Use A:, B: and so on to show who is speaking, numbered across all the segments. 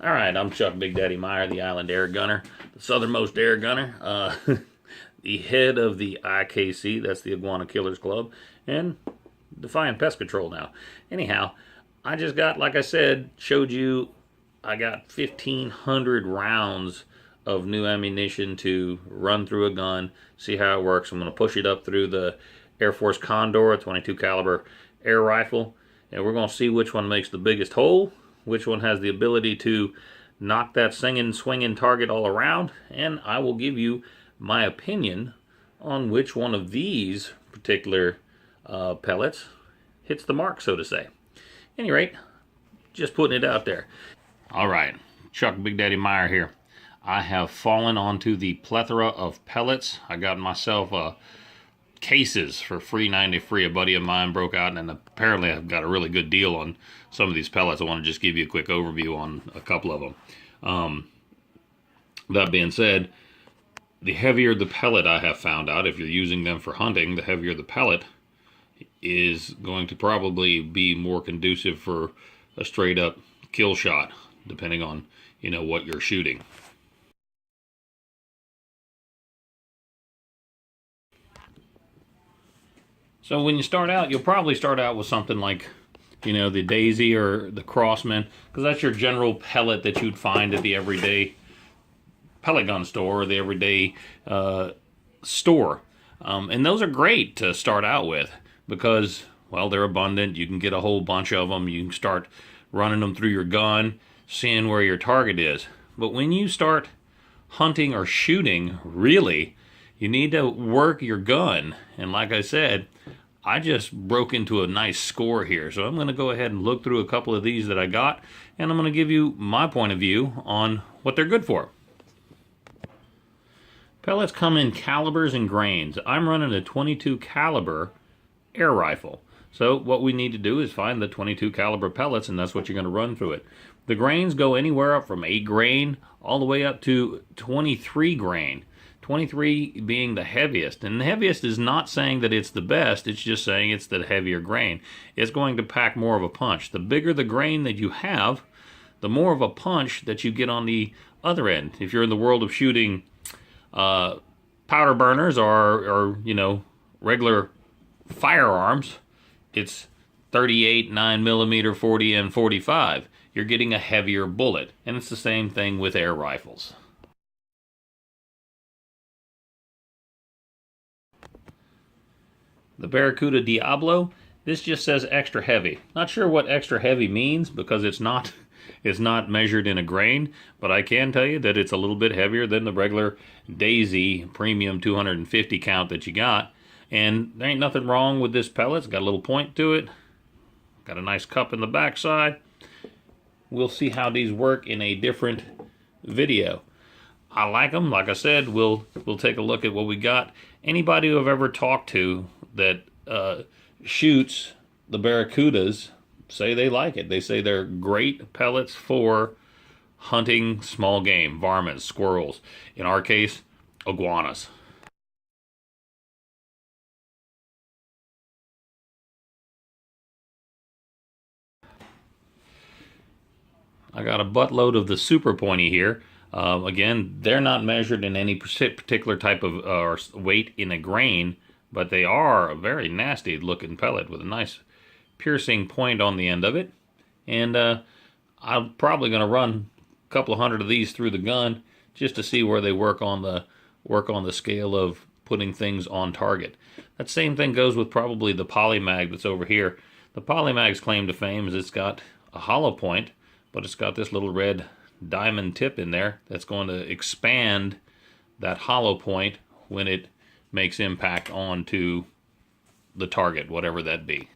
A: All right, I'm Chuck Big Daddy Meyer, the Island Air Gunner, the southernmost air gunner, the head of the IKC, that's the Iguana Killers Club, and Defiant Pest Control now. Anyhow, I just got, like I said, showed you, I got 1,500 rounds of new ammunition to run through a gun, see how it works. I'm going to push it up through the Air Force Condor, a 22 caliber air rifle, and we're going to see which one makes the biggest hole, which one has the ability to knock that singing, swinging target all around, and I will give you my opinion on which one of these particular pellets hits the mark, so to say. At any rate, just putting it out there. All right, Chuck Big Daddy Meyer here. I have fallen onto the plethora of pellets. I got myself cases for free, 90 free. A buddy of mine broke out, and apparently I've got a really good deal on some of these pellets. I want to just give you a quick overview on a couple of them. That being said, the heavier the pellet, I have found out, if you're using them for hunting, the heavier the pellet is going to probably be more conducive for a straight up kill shot, depending on, what you're shooting. So when you start out, you'll probably start out with something like, the Daisy or the Crossman, because that's your general pellet that you'd find at the everyday pellet gun store or the everyday store. And those are great to start out with because, well, they're abundant. You can get a whole bunch of them. You can start running them through your gun, seeing where your target is. But when you start hunting or shooting, really, you need to work your gun. And like I said, I just broke into a nice score here. So I'm going to go ahead and look through a couple of these that I got, and I'm going to give you my point of view on what they're good for. Pellets come in calibers and grains. I'm running a 22 caliber air rifle. So what we need to do is find the 22 caliber pellets, and that's what you're going to run through it. The grains go anywhere up from 8 grain all the way up to 23 grain. 23 being the heaviest. And the heaviest is not saying that it's the best, it's just saying it's the heavier grain. It's going to pack more of a punch. The bigger the grain that you have, the more of a punch that you get on the other end. If you're in the world of shooting powder burners or regular firearms, it's 38, 9mm, 40, and 45. You're getting a heavier bullet. And it's the same thing with air rifles. The Barracuda Diablo, this just says extra heavy. Not sure what extra heavy means because it's not measured in a grain, but I can tell you that it's a little bit heavier than the regular Daisy Premium 250 count that you got. And there ain't nothing wrong with this pellet. It's got a little point to it. Got a nice cup in the backside. We'll see how these work in a different video. I like them. Like I said, we'll take a look at what we got. Anybody who I've ever talked to that shoots the Barracudas say they like it. They say they're great pellets for hunting small game, varmints, squirrels. In our case, iguanas. I got a buttload of the Superpointy here. Again, they're not measured in any particular type of weight in a grain, but they are a very nasty looking pellet with a nice piercing point on the end of it. And I'm probably going to run a couple of hundred of these through the gun just to see where they work on the scale of putting things on target. That same thing goes with probably the Polymag that's over here. The Polymag's claim to fame is it's got a hollow point, but it's got this little red diamond tip in there that's going to expand that hollow point when it makes impact onto the target, whatever that be.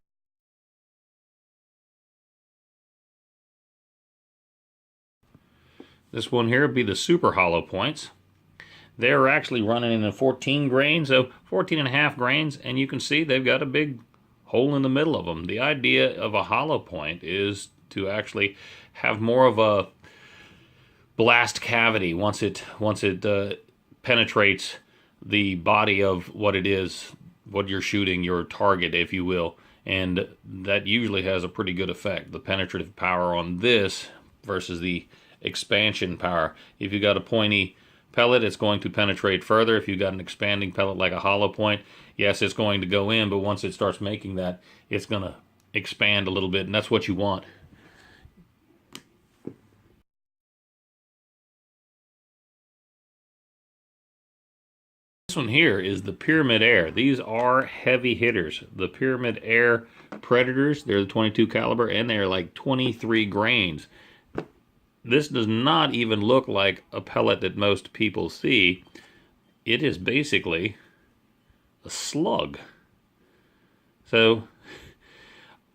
A: This one here would be the Super Hollowpoints. They're actually running in a 14 grain, so 14.5 grains, and you can see they've got a big hole in the middle of them. The idea of a hollow point is to actually have more of a blast cavity once it penetrates the body of what it is, what you're shooting, your target, if you will. And that usually has a pretty good effect. The penetrative power on this versus the expansion power. If you got a pointy pellet, it's going to penetrate further. If you've got an expanding pellet like a Hollowpoint, yes, it's going to go in, but once it starts making that, it's going to expand a little bit, and that's what you want. This one here is the Pyramid Air. These are heavy hitters. The Pyramid Air Predators, they're the 22 caliber, and they're like 23 grains. This does not even look like a pellet that most people see. It is basically a slug. So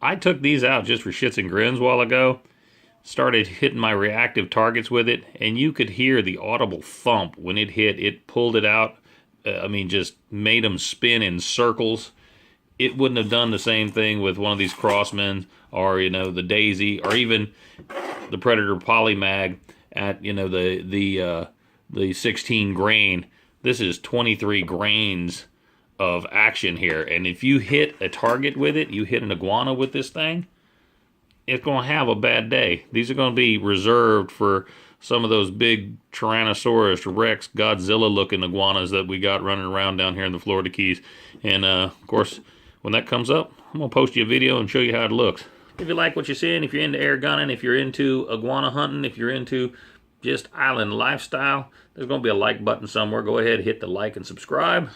A: I took these out just for shits and grins a while ago. Started hitting my reactive targets with it, and you could hear the audible thump when it hit. It pulled it out. I mean, just made them spin in circles. It wouldn't have done the same thing with one of these Crossmen, or, you know, the Daisy, or even the Predator Polymag at, you know, the 16 grain. This is 23 grains of action here, and if you hit a target with it, you hit an iguana with this thing, it's going to have a bad day. These are going to be reserved for some of those big Tyrannosaurus Rex Godzilla looking iguanas that we got running around down here in the Florida Keys. And of course, when that comes up, I'm going to post you a video and show you how it looks. If you like what you're seeing, if you're into air gunning, if you're into iguana hunting, if you're into just island lifestyle, there's going to be a like button somewhere. Go ahead, hit the like and subscribe,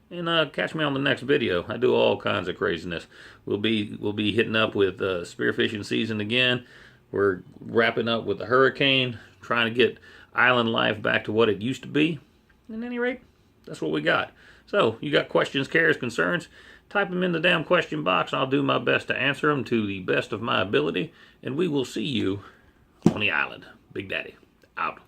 A: and catch me on the next video. I do all kinds of craziness. We'll be hitting up with spearfishing season again. We're wrapping up with the hurricane, trying to get island life back to what it used to be. At any rate, that's what we got. So, you got questions, cares, concerns, type them in the damn question box. I'll do my best to answer them to the best of my ability, and we will see you on the island. Big Daddy, out.